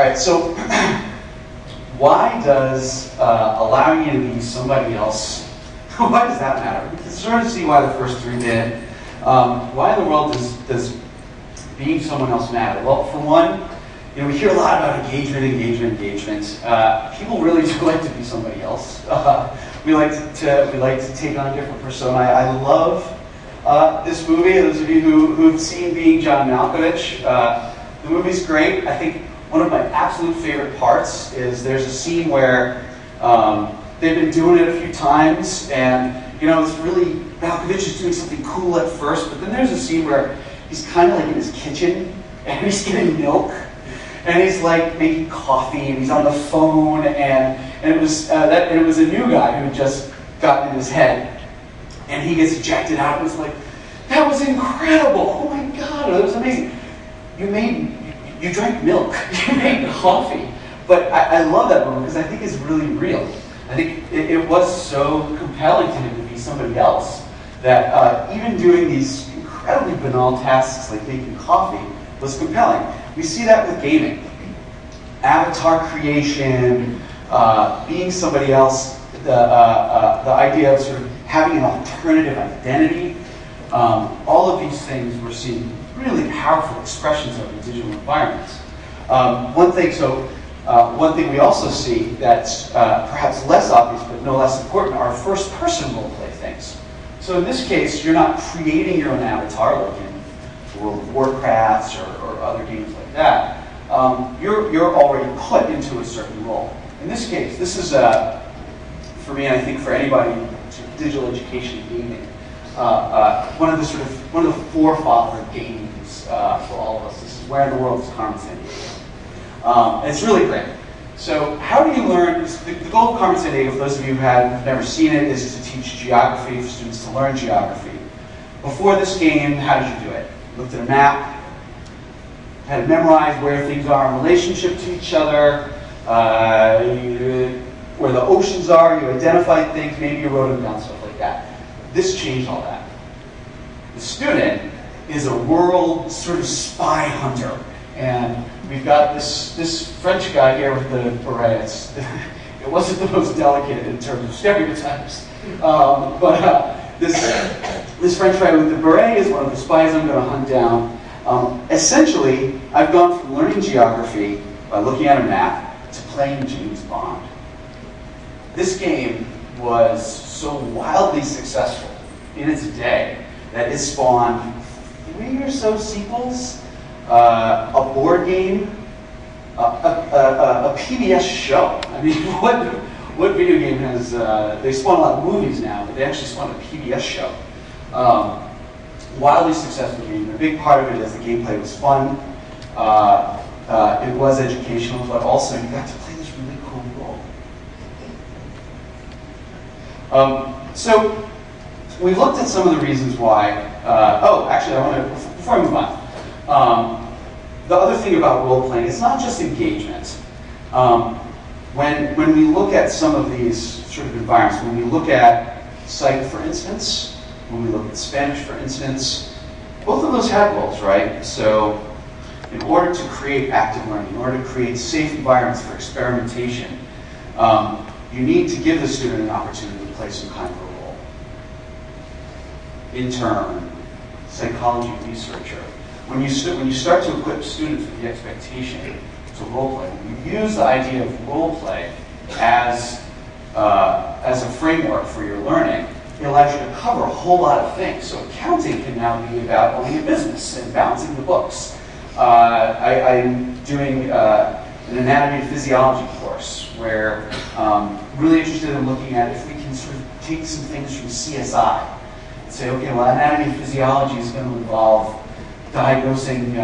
right, so why does allowing you to be somebody else, why does that matter? We can sort of see why the first three did. Why in the world does being someone else matter? Well, for one, we hear a lot about engagement. People really do like to be somebody else. We like to take on a different persona. I love this movie. Those of you who've seen Being John Malkovich, the movie's great. I think one of my absolute favorite parts is there's a scene where they've been doing it a few times, and it's really, Malkovich is doing something cool at first, but then there's a scene where he's kind of like in his kitchen, and he's getting milk, and he's like making coffee, and he's on the phone, and it was a new guy who had just gotten in his head, and he gets ejected out. It was like, that was incredible! Oh my God, that was amazing. You drank milk, you made coffee, but I love that moment because I think it's really real. I think it was so compelling to him to be somebody else that even doing these incredibly banal tasks like making coffee was compelling. We see that with gaming. Avatar creation, being somebody else, the idea of sort of having an alternative identity, all of these things we're seeing really powerful expressions of in digital environments. One thing we also see that's perhaps less obvious but no less important are first-person role-play things. So in this case, you're not creating your own avatar like in World of Warcraft or other games like that. You're already put into a certain role. In this case, this is, for me, and I think for anybody, digital education and gaming, one of the forefather games for all of us. This is Where in the World is Carmen Sandiego. And it's really great. So how do you learn? The goal of Carmen Sandiego, for those of you who have never seen it, is to teach geography, for students to learn geography. Before this game, how did you do it? You looked at a map, had to memorize where things are in relationship to each other, where the oceans are, you identified things, maybe you wrote them down, stuff like that. This changed all that. The student is a world sort of spy hunter. And we've got this French guy here with the beret. It wasn't the most delicate in terms of stereotypes. This French guy with the beret is one of the spies I'm going to hunt down. Essentially, I've gone from learning geography by looking at a map to playing James Bond. This game was so wildly successful in its day that it spawned 3 or so sequels, a board game, a PBS show. I mean, what video game has, they spawn a lot of movies now, but they actually spawned a PBS show. Wildly successful game. A big part of it is the gameplay was fun. It was educational, but also you got to play this really cool role. So we looked at some of the reasons why. Actually, I want to, before I move on, the other thing about role playing, it's not just engagement. When we look at some of these sort of environments, when we look at Psych, for instance, when we look at Spanish, for instance, both of those have roles, right? So in order to create active learning, in order to create safe environments for experimentation, you need to give the student an opportunity to play some kind of a role. Intern, psychology researcher. When you start to equip students with the expectation to role play, when you use the idea of role play as a framework for your learning, it allows you to cover a whole lot of things. So accounting can now be about owning a business and balancing the books. I'm doing an anatomy and physiology course where I'm really interested in looking at if we can sort of take some things from CSI and say, okay, well, anatomy and physiology is going to involve diagnosing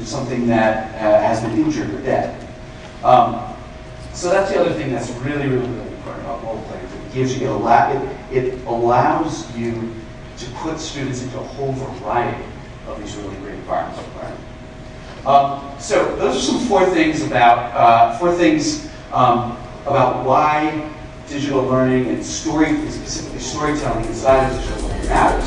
something that has been injured or dead. So that's the other thing that's really, really, really important about role playing. It allows you to put students into a whole variety of these really great environments of learning. So those are some four things about why digital learning and specifically storytelling inside of digital learning matters.